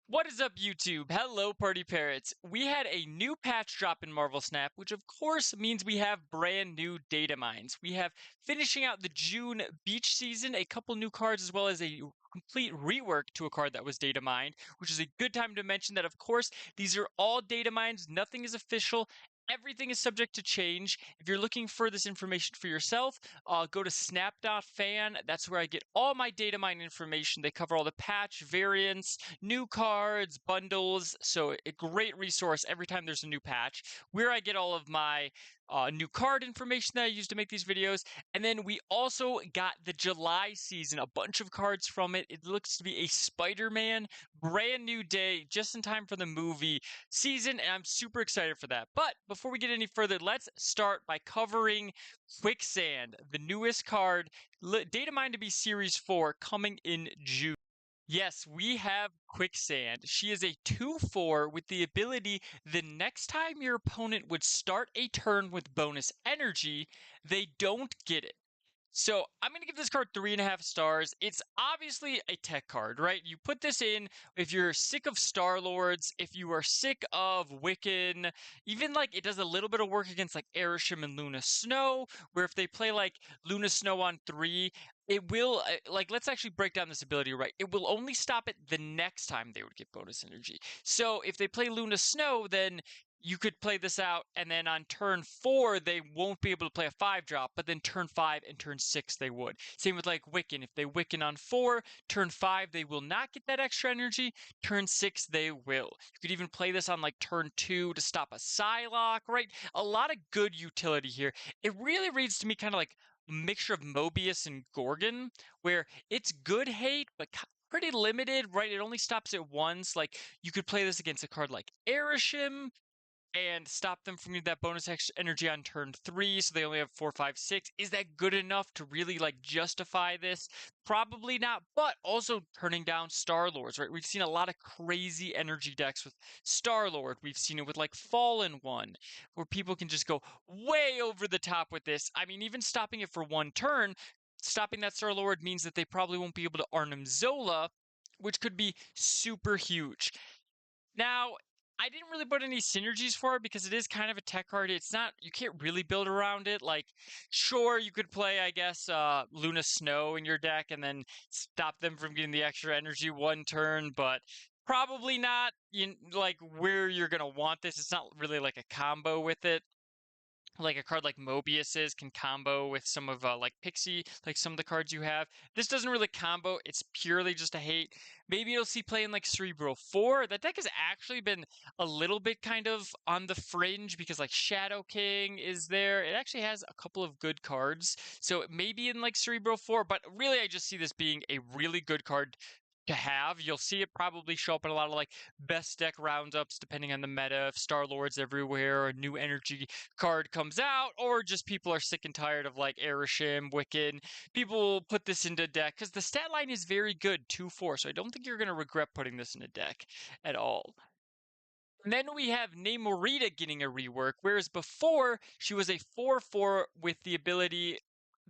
What is up, YouTube? Hello, Party Parrots. We had a new patch drop in Marvel Snap, which of course means we have brand new data mines. We have finishing out the June beach season, a couple new cards, as well as a complete rework to a card that was data mined, which is a good time to mention that, of course, these are all data mines. Nothing is official. Everything is subject to change. If you're looking for this information for yourself, go to snap.fan. That's where I get all my data mine information. They cover all the patch variants, new cards, bundles. So a great resource every time there's a new patch, where I get all of my new card information that I use to make these videos. And then we also got the July season, a bunch of cards from it. It looks to be a Spider-Man brand new day, just in time for the movie season, and I'm super excited for that. But before we get any further, let's start by covering Quicksand, the newest card, data mine to be Series 4, coming in June. Yes, we have Quicksand. She is a 2/4 with the ability the next time your opponent would start a turn with bonus energy, they don't get it. So I'm going to give this card 3.5 stars. It's obviously a tech card, right? You put this in if you're sick of Star-Lords, if you are sick of Wiccan, even like it does a little bit of work against like Arishem and Luna Snow, where if they play like Luna Snow on 3, it will, like, let's actually break down this ability, right? It will only stop it the next time they would get bonus energy. So if they play Luna Snow, then you could play this out, and then on turn 4, they won't be able to play a 5-drop, but then turn 5 and turn 6, they would. Same with like Wiccan. If they Wiccan on 4, turn 5, they will not get that extra energy. Turn 6, they will. You could even play this on like turn 2 to stop a Psylocke, right? A lot of good utility here. It really reads to me kind of like a mixture of Mobius and Gorgon, where it's good hate, but pretty limited, right? It only stops it once. Like, you could play this against a card like Arishem and stop them from getting that bonus energy on turn 3, so they only have 4, 5, 6. Is that good enough to really like justify this? Probably not, but also turning down Star-Lords, right? We've seen a lot of crazy energy decks with Star-Lord. We've seen it with like Fallen One, where people can just go way over the top with this. I mean, even stopping it for one turn, stopping that Star-Lord means that they probably won't be able to Arnim Zola, which could be super huge. Now, I didn't really put any synergies for it because it is kind of a tech card. It's not, you can't really build around it. Like, sure, you could play, I guess, Luna Snow in your deck and then stop them from getting the extra energy one turn, but probably not like where you're going to want this. It's not really like a combo with it, like a card like Mobius can combo with some of like Pixie, like some of the cards you have. This doesn't really combo. It's purely just a hate. Maybe you'll see playing like Cerebral 4. That deck has actually been a little bit kind of on the fringe because like Shadow King is there. It actually has a couple of good cards. So it may be in like Cerebral 4, but really I just see this being a really good card to have. You'll see it probably show up in a lot of like best deck roundups depending on the meta. If Star-Lord's everywhere, a new energy card comes out, or just people are sick and tired of like Arishem, Wiccan. People will put this into deck because the stat line is very good, 2/4. So I don't think you're going to regret putting this in a deck at all. And then we have Namorita getting a rework, whereas before she was a 4/4 with the ability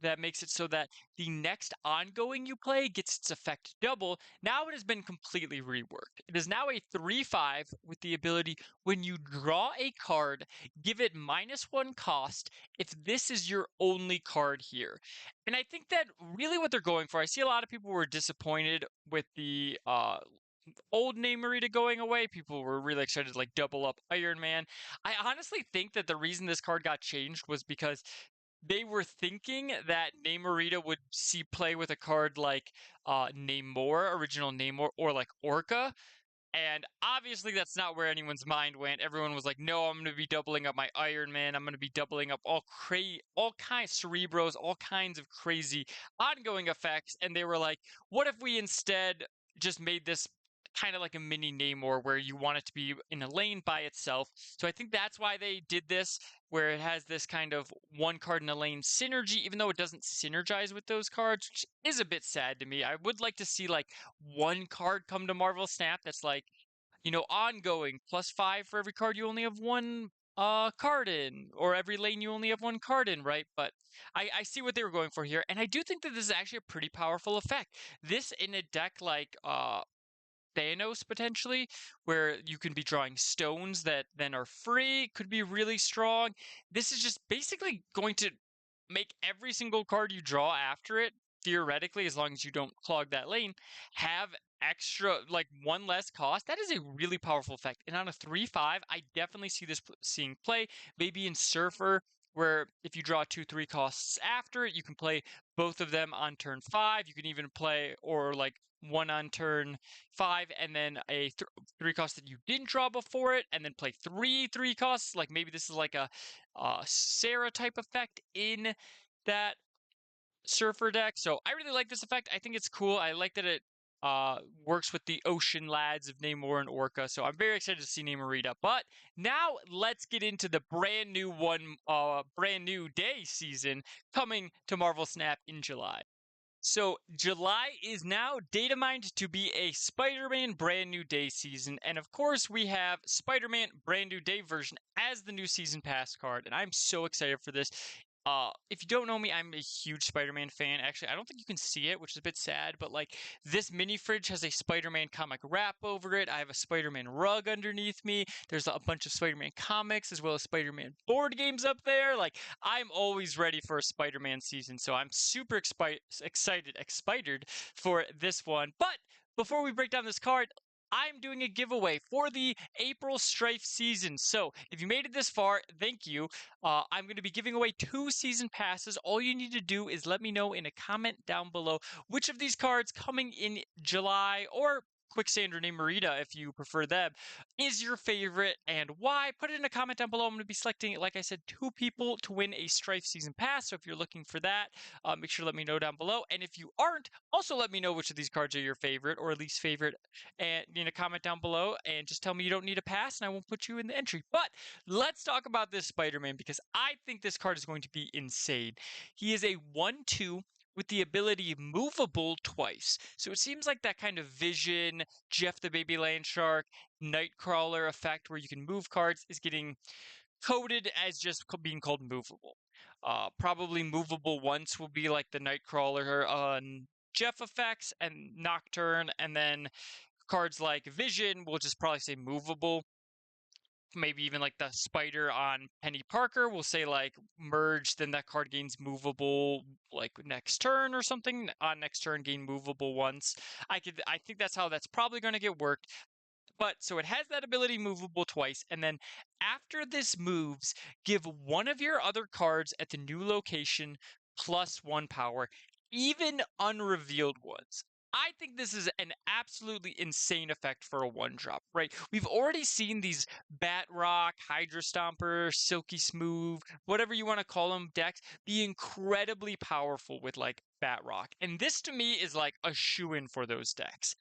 that makes it so that the next ongoing you play gets its effect double. Now it has been completely reworked. It is now a 3/5 with the ability when you draw a card, give it -1 cost if this is your only card here. And I think that really what they're going for, I see a lot of people were disappointed with the old Namorita going away. People were really excited to like double up Iron Man. I honestly think that the reason this card got changed was because they were thinking that Namorita would see play with a card like Namor, original Namor, or like Orca. And obviously that's not where anyone's mind went. Everyone was like, no, I'm going to be doubling up my Iron Man. I'm going to be doubling up all kinds Cerebros, all kinds of crazy ongoing effects. And they were like, what if we instead just made this kind of like a mini Namor where you want it to be in a lane by itself. So I think that's why they did this, where it has this kind of one card in a lane synergy, even though it doesn't synergize with those cards, which is a bit sad to me. I would like to see like one card come to Marvel Snap that's like, ongoing +5 for every card you only have one card in, or every lane you only have one card in, right? But I see what they were going for here, and I do think that this is actually a pretty powerful effect. This in a deck like Thanos potentially, where you can be drawing stones that then are free, could be really strong. This is just basically going to make every single card you draw after it, theoretically, as long as you don't clog that lane, have extra, like one less cost. That is a really powerful effect. And on a 3/5, I definitely see this seeing play. Maybe in Surfer, where if you draw 2/3 costs after it, you can play both of them on turn 5. You can even play, or like one on turn 5 and then a 3 cost that you didn't draw before it, and then play 3 3 costs. Like maybe this is like a Sarah type effect in that Surfer deck. So I really like this effect. I think it's cool. I like that it works with the Ocean Lads of Namor and Orca. So I'm very excited to see Namorita. But now let's get into the brand new day season coming to Marvel Snap in July. So July is now data mined to be a Spider-Man Brand New Day season, and of course we have Spider-Man Brand New Day version as the new season pass card, and I'm so excited for this. If you don't know me, I'm a huge Spider-Man fan. Actually, I don't think you can see it, which is a bit sad, but like this mini fridge has a Spider-Man comic wrap over it. I have a Spider-Man rug underneath me. There's a bunch of Spider-Man comics as well as Spider-Man board games up there. Like I'm always ready for a Spider-Man season, so I'm super excited for this one. But before we break down this card, I'm doing a giveaway for the April Strife season. So if you made it this far, thank you. I'm going to be giving away 2 season passes. All you need to do is let me know in a comment down below which of these cards coming in July, or Quicksand or Namorita if you prefer them, is your favorite and why. Put it in a comment down below. I'm going to be selecting, like I said, 2 people to win a Strife season pass. So if you're looking for that, make sure to let me know down below. And if you aren't, also let me know which of these cards are your favorite or least favorite, and in a comment down below, and just tell me you don't need a pass and I won't put you in the entry. But let's talk about this Spider-Man, because I think this card is going to be insane. He is a 1/2 with the ability movable twice. So it seems like that kind of Vision, Jeff the Baby Land Shark, Nightcrawler effect where you can move cards is getting coded as just being called movable. Probably movable once will be like the Nightcrawler Jeff effects and Nocturne, and then cards like Vision will just probably say movable. Maybe even like the Spider on Penny Parker will say like merge, then that card gains movable like next turn or something. On next turn, gain movable once. I think that's how that's probably going to get worked. But so it has that ability movable twice, and then after this moves, give one of your other cards at the new location +1 power, even unrevealed ones. I think this is an absolutely insane effect for a 1-drop, right? We've already seen these Bat Rock, Hydra Stomper, Silky Smooth, whatever you want to call them, decks be incredibly powerful with like Bat Rock. And this to me is like a shoo-in for those decks.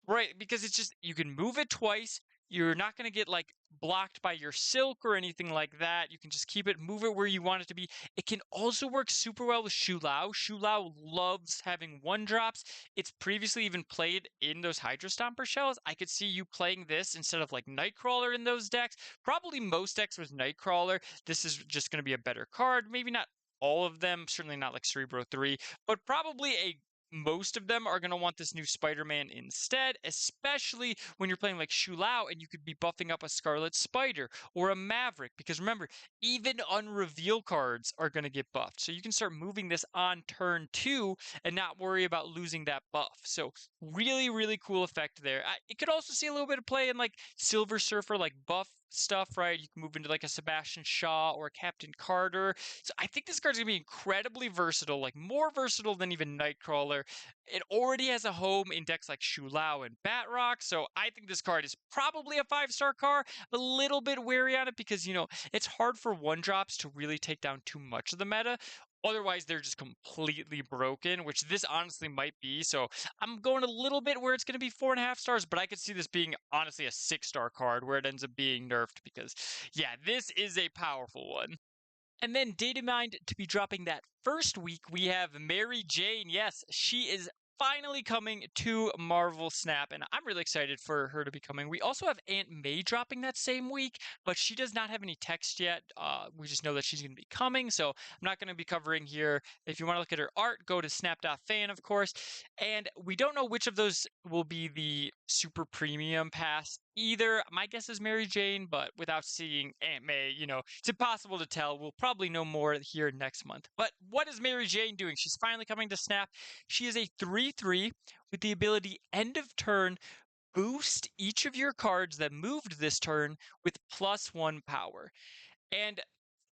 Right, because it's just you can move it twice. You're not going to get like blocked by your silk or anything like that. You can just keep it, move it where you want it to be. It can also work super well with Shu Lao. Shu Lao loves having 1-drops. It's previously even played in those Hydra Stomper shells. I could see you playing this instead of like Nightcrawler in those decks. Probably most decks with Nightcrawler. This is just going to be a better card. Maybe not all of them, certainly not like Cerebro 3, but probably most of them are going to want this new Spider-Man instead, especially when you're playing like Shu Lao and you could be buffing up a Scarlet Spider or a Maverick, because remember, even unreveal cards are going to get buffed. So you can start moving this on turn 2 and not worry about losing that buff. So really, really cool effect there. It could also see a little bit of play in like Silver Surfer, like buff stuff, right? You can move into like a Sebastian Shaw or a Captain Carter. So I think this card's going to be incredibly versatile, like more versatile than even Nightcrawler. It already has a home in decks like Shu Lao and Batrock, so I think this card is probably a 5-star card. A little bit wary on it because, you know, it's hard for 1-drops to really take down too much of the meta. Otherwise, they're just completely broken, which this honestly might be. So I'm going a little bit where it's going to be 4.5 stars, but I could see this being honestly a 6-star card where it ends up being nerfed because, yeah, this is a powerful one. And then Data Mind to be dropping that first week, we have Mary Jane. Yes, she is finally coming to Marvel Snap, and I'm really excited for her to be coming. We also have Aunt May dropping that same week, but she does not have any text yet. We just know that she's going to be coming, so I'm not going to be covering here. If you want to look at her art, go to snap.fan, of course. And we don't know which of those will be the super premium pass either. My guess is Mary Jane, but without seeing Aunt May, it's impossible to tell. We'll probably know more here next month. But what is Mary Jane doing? She's finally coming to Snap. She is a 3/3 with the ability end of turn, boost each of your cards that moved this turn with +1 power. And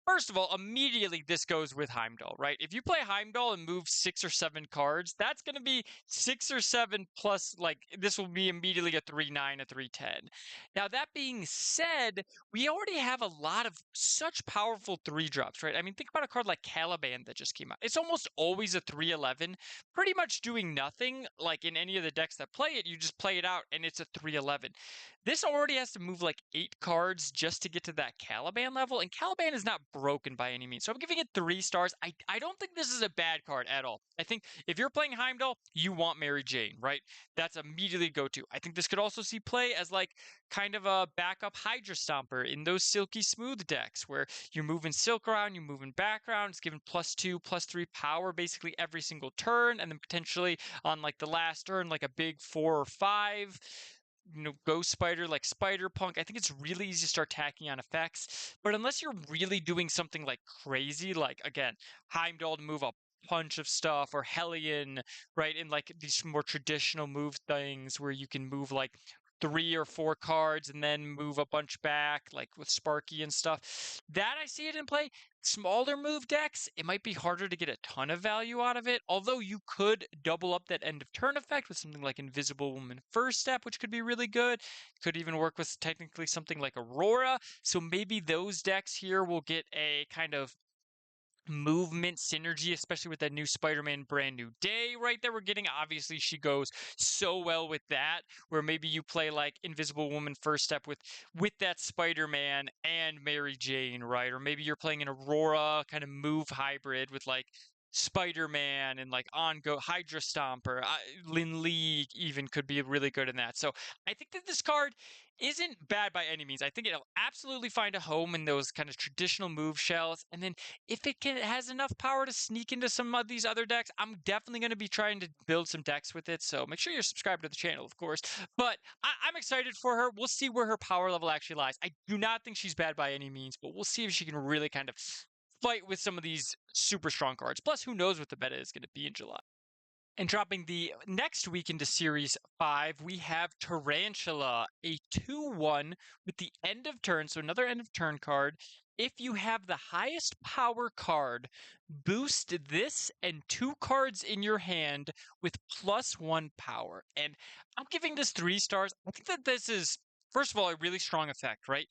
first of all, immediately this goes with Heimdall, right? If you play Heimdall and move 6 or 7 cards, that's going to be 6 or 7 plus, like, this will be immediately a 3/9, a 3/10. Now, that being said, we already have a lot of such powerful 3-drops, right? I mean, think about a card like Caliban that just came out. It's almost always a 3/11, pretty much doing nothing. Like in any of the decks that play it, you just play it out and it's a 3/11. This already has to move like 8 cards just to get to that Caliban level, and Caliban is not broken by any means. So I'm giving it 3 stars. I don't think this is a bad card at all. I think if you're playing Heimdall, you want Mary Jane, right? That's immediately go-to. I think this could also see play as like kind of a backup Hydra Stomper in those Silky Smooth decks where you're moving Silk around, you're moving background, it's given +2, +3 power basically every single turn, and then potentially on like the last turn, like a big 4 or 5 Ghost Spider, like Spider Punk. I think it's really easy to start tacking on effects. But unless you're really doing something like crazy, like again, Heimdall to move a bunch of stuff, or Hellion, right? In like these more traditional move things where you can move like 3 or 4 cards and then move a bunch back, like with Sparky and stuff. That I see it in play. Smaller move decks, it might be harder to get a ton of value out of it, although you could double up that end of turn effect with something like Invisible Woman First Step, which could be really good. Could even work with technically something like Aurora. So maybe those decks here will get a kind of movement synergy, especially with that new Spider-Man Brand New Day right there we're getting. Obviously, she goes so well with that, where maybe you play like Invisible Woman First Step with that Spider-Man and Mary Jane, right? Or maybe you're playing an Aurora kind of move hybrid with like Spider-Man and like Hydra Stomper. Lin Lee even could be really good in that. So I think that this card isn't bad by any means. I think it'll absolutely find a home in those kind of traditional move shells. And then if it has enough power to sneak into some of these other decks, I'm definitely going to be trying to build some decks with it. So make sure you're subscribed to the channel, of course. But I'm excited for her. We'll see where her power level actually lies. I do not think she's bad by any means, but we'll see if she can really kind of fight with some of these super strong cards. Plus, who knows what the meta is going to be in July. And dropping the next week into Series 5, we have Tarantula, a 2/1 with the end of turn, so another end of turn card. If you have the highest power card, boost this and 2 cards in your hand with +1 power. And I'm giving this 3 stars. I think that this is, first of all, a really strong effect, right?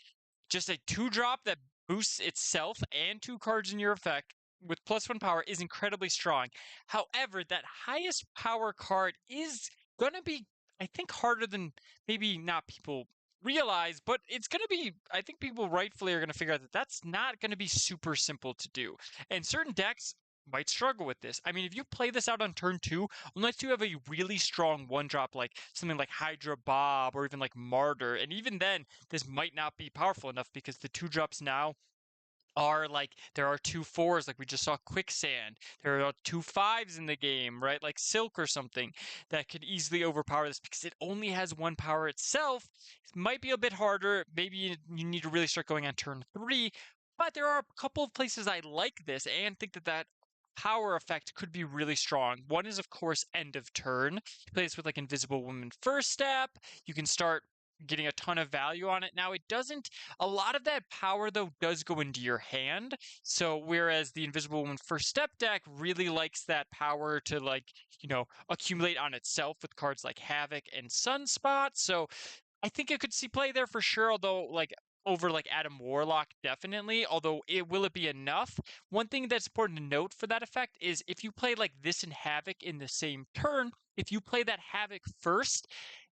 Just a 2-drop that boosts itself and 2 cards in your effect with +1 power is incredibly strong. However, that highest power card is going to be, I think, harder than maybe not people realize, but it's going to be, I think people rightfully are going to figure out that that's not going to be super simple to do. And certain decks might struggle with this. I mean, if you play this out on turn 2, unless you have a really strong 1-drop like something like Hydra Bob or even like Martyr, and even then, this might not be powerful enough because the 2-drops now are like, there are 2 4s, like we just saw Quicksand. There are 2 5s in the game, right? Like Silk or something that could easily overpower this because it only has 1 power itself. It might be a bit harder. Maybe you need to really start going on turn 3. But there are a couple of places I like this and think that power effect could be really strong. One is, of course, end of turn. You play this with like Invisible Woman First Step. You can start getting a ton of value on it. Now, it doesn't, a lot of that power, though, does go into your hand. So, whereas the Invisible Woman First Step deck really likes that power to, like, accumulate on itself with cards like Havoc and Sunspot. So, I think it could see play there for sure, although, like, over like Adam Warlock, definitely. Although, will it be enough? One thing that's important to note for that effect is if you play like this and Havoc in the same turn, if you play that Havoc first,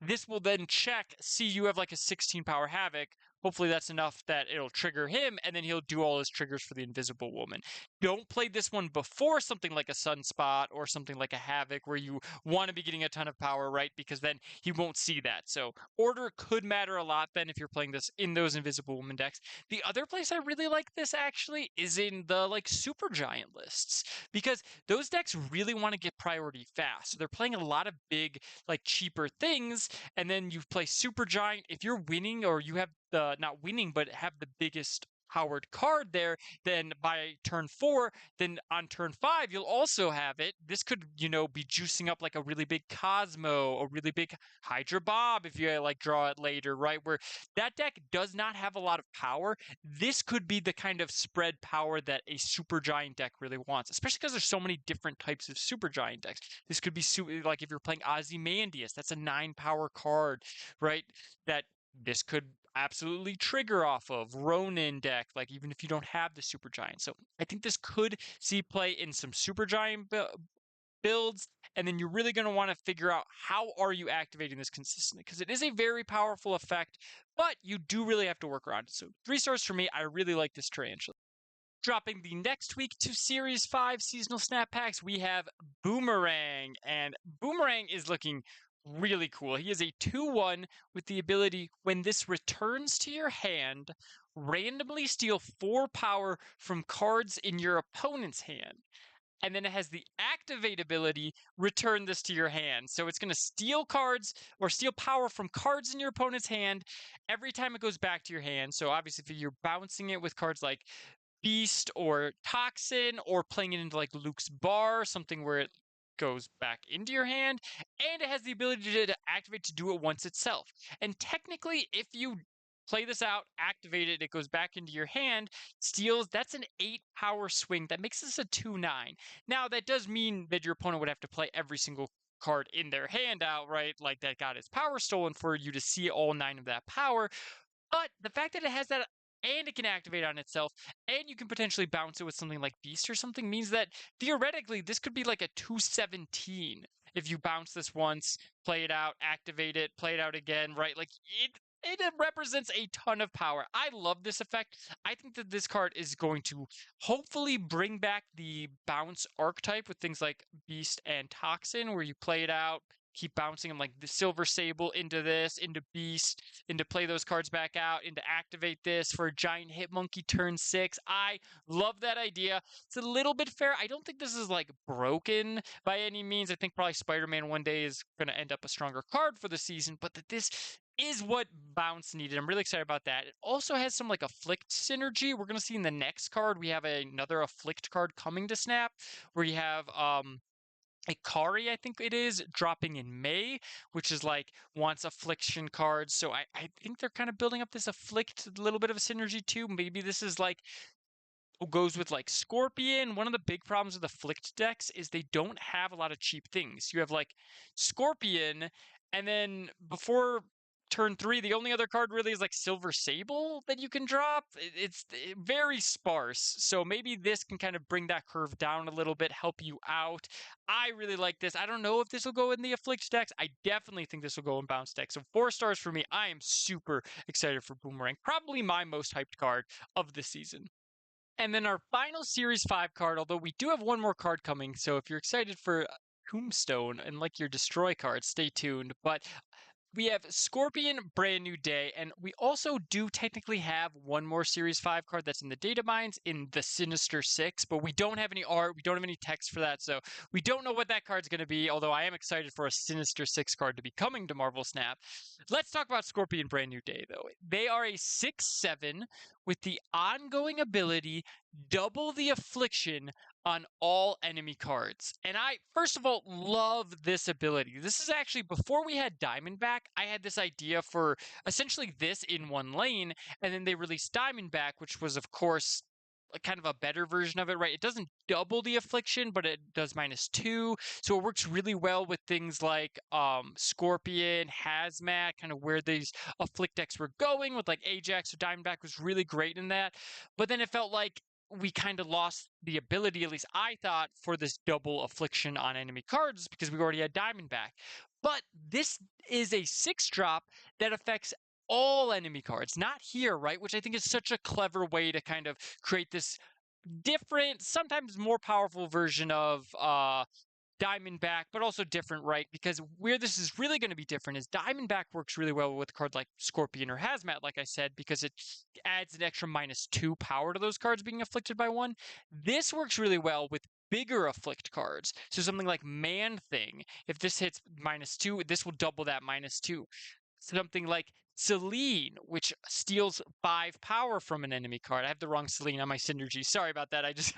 this will then check, see you have like a 16 power Havoc. hopefully that's enough that it'll trigger him, and then he'll do all his triggers for the Invisible Woman. Don't play this one before something like a Sunspot or something like a Havoc where you want to be getting a ton of power, right? Because then he won't see that. So order could matter a lot then if you're playing this in those Invisible Woman decks. The other place I really like this actually is in the like Super Giant lists, because those decks really want to get priority fast. So they're playing a lot of big, like cheaper things, and then you play Super Giant. If you're winning, or you have the not winning, but have the biggest powered card there, then by turn 4, then on turn 5 you'll also have it. This could, be juicing up like a really big Cosmo, a really big Hydra Bob if you like draw it later, right? Where that deck does not have a lot of power. This could be the kind of spread power that a Super Giant deck really wants, especially because there's so many different types of Super Giant decks. This could be like if you're playing Ozymandias, that's a 9 power card, right? That this could absolutely trigger off of Ronin deck, like even if you don't have the Super Giant. So I think this could see play in some Super Giant builds, and then you're really going to want to figure out how are you activating this consistently, because it is a very powerful effect, but you do really have to work around it. So 3 stars for me. I really like this Tarantula. Dropping the next week to Series 5 seasonal snap packs, we have Boomerang, and Boomerang is looking really cool. He is a 2/1 with the ability, when this returns to your hand, randomly steal 4 power from cards in your opponent's hand. And then it has the activate ability, return this to your hand. So it's going to steal cards or steal power from cards in your opponent's hand every time it goes back to your hand. So obviously, if you're bouncing it with cards like Beast or Toxin, or playing it into like Luke's Bar, something where it goes back into your hand, and it has the ability to activate to do it once itself. And technically, if you play this out, activate it, it goes back into your hand, steals, that's an 8 power swing. That makes this a 2/9. Now, that does mean that your opponent would have to play every single card in their hand out, right? Like that got its power stolen for you to see all 9 of that power. But the fact that it has that, and it can activate on itself, and you can potentially bounce it with something like Beast or something, means that theoretically this could be like a 2/17 if you bounce this once, play it out, activate it, play it out again, right? Like it represents a ton of power. I love this effect. I think that this card is going to hopefully bring back the bounce archetype with things like Beast and Toxin, where you play it out, keep bouncing them like the Silver Sable into this, into Beast, into play those cards back out, into activate this for a Giant Hitmonkey turn 6. I love that idea. It's a little bit fair. I don't think this is like broken by any means. I think probably Spider-Man one day is going to end up a stronger card for the season, but that this is what bounce needed. I'm really excited about that. It also has some like afflict synergy. We're going to see in the next card, we have another afflict card coming to Snap, where you have Ikari, I think it is, dropping in May, which is like wants affliction cards. So I think they're kind of building up this afflict, a little bit of a synergy too. Maybe this is like goes with like Scorpion. One of the big problems with afflict decks is they don't have a lot of cheap things. You have like Scorpion, and then before turn 3, the only other card really is like Silver Sable that you can drop. It's very sparse. So maybe this can kind of bring that curve down a little bit, help you out. I really like this. I don't know if this will go in the afflict decks. I definitely think this will go in bounce decks. So 4 stars for me. I am super excited for Boomerang. Probably my most hyped card of the season. And then our final Series 5 card, although we do have one more card coming, so if you're excited for Tombstone and like your Destroy card, stay tuned. But we have Scorpion Brand New Day, and we also do technically have one more Series 5 card that's in the data mines in the Sinister 6, but we don't have any art, we don't have any text for that, so we don't know what that card's going to be, although I am excited for a Sinister 6 card to be coming to Marvel Snap. Let's talk about Scorpion Brand New Day, though. They are a 6/7 with the ongoing ability double the affliction on all enemy cards. And I, first of all, love this ability. This is actually, before we had Diamondback, I had this idea for essentially this in one lane, and then they released Diamondback, which was, of course, kind of a better version of it, right? It doesn't double the affliction, but it does -2. So it works really well with things like Scorpion, Hazmat, kind of where these afflict decks were going with like Ajax. So Diamondback was really great in that. But then it felt like we kind of lost the ability, at least I thought, for this double affliction on enemy cards because we already had Diamondback. But this is a 6-drop that affects all enemy cards, not here, right? Which I think is such a clever way to kind of create this different, sometimes more powerful version of Diamondback, but also different, right? Because where this is really going to be different is Diamondback works really well with a card like Scorpion or Hazmat, like I said, because it adds an extra -2 power to those cards being afflicted by one. This works really well with bigger afflict cards. So something like Man Thing, if this hits -2, this will double that -2. Something like Celine, which steals 5 power from an enemy card. I have the wrong Celine on my synergy. Sorry about that. I just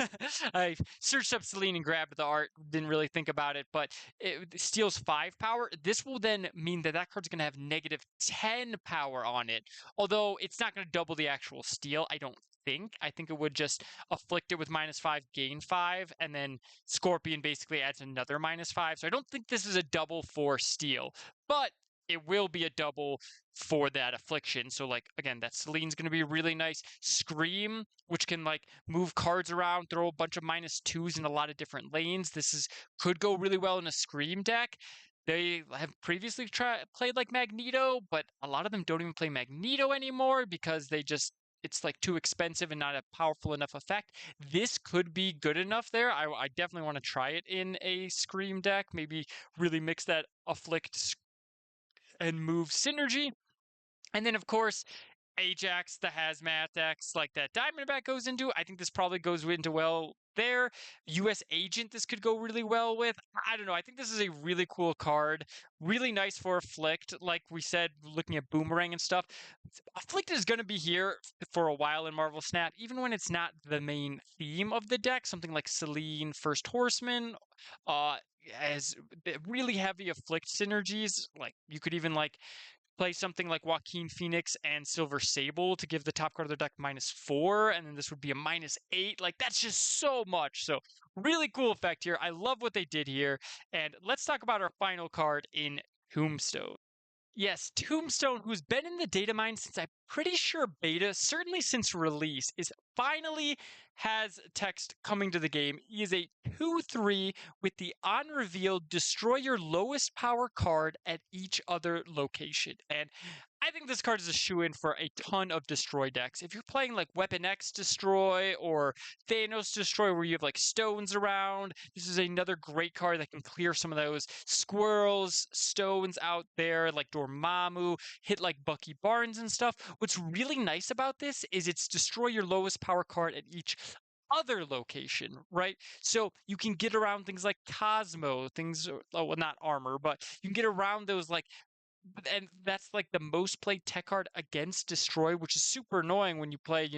I searched up Celine and grabbed the art. Didn't really think about it, but it steals 5 power. This will then mean that that card's going to have -10 power on it. Although it's not going to double the actual steal, I don't think. I think it would just afflict it with -5, gain 5, and then Scorpion basically adds another -5. So I don't think this is a double for steal, but it will be a double for that affliction. So like again, that Celine's going to be really nice. Scream, which can like move cards around, throw a bunch of -2s in a lot of different lanes. This is could go really well in a Scream deck. They have previously played like Magneto, but a lot of them don't even play Magneto anymore because they just it's like too expensive and not a powerful enough effect. This could be good enough there. I definitely want to try it in a Scream deck. Maybe really mix that afflict and move synergy. And then, of course, Ajax, the Hazmat decks like that Diamondback goes into. I think this probably goes into well there. US Agent, this could go really well with. I don't know. I think this is a really cool card. Really nice for Afflict. Like we said, looking at Boomerang and stuff. Afflict is going to be here for a while in Marvel Snap, even when it's not the main theme of the deck. Something like Celine, First Horseman, uh, has really heavy Afflict synergies. Like you could even like play something like Joaquin Phoenix and Silver Sable to give the top card of their deck -4, and then this would be a -8. Like, that's just so much. So, really cool effect here. I love what they did here. And let's talk about our final card in Tombstone. Yes, Tombstone, who's been in the data mine since I'm pretty sure beta, certainly since release, is finally has text coming to the game. He is a 2/3 with the on reveal destroy your lowest power card at each other location. And I think this card is a shoe-in for a ton of destroy decks. If you're playing like Weapon X Destroy or Thanos Destroy, where you have like stones around, this is another great card that can clear some of those squirrels, stones out there, like Dormammu, hit like Bucky Barnes and stuff. What's really nice about this is it's destroy your lowest power card at each other location, right? So you can get around things like Cosmo, things, oh, well, not armor, but you can get around those like and that's like the most played tech card against destroy, which is super annoying when you play,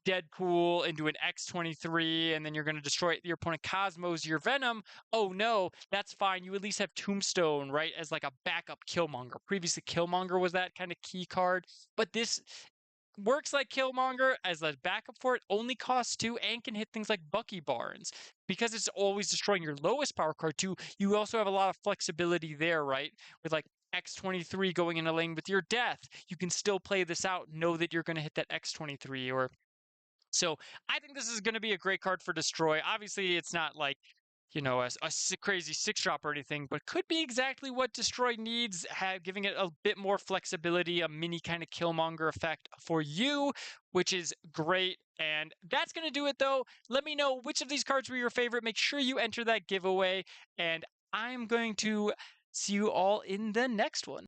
Deadpool into an X-23 and then you're going to destroy your opponent Cosmos, your Venom. Oh no, that's fine. You at least have Tombstone, right, as like a backup Killmonger. Previously, Killmonger was that kind of key card, but this works like Killmonger as a backup for it, only costs 2 and can hit things like Bucky Barnes. Because it's always destroying your lowest power card too, you also have a lot of flexibility there, right? With like X-23 going in a lane with your death, you can still play this out, know that you're going to hit that X-23 or so I think this is going to be a great card for Destroy. Obviously, it's not like, crazy 6-drop or anything, but could be exactly what Destroy needs, giving it a bit more flexibility, a mini kind of Killmonger effect for you, which is great. And that's going to do it, though. Let me know which of these cards were your favorite. Make sure you enter that giveaway. And I'm going to see you all in the next one.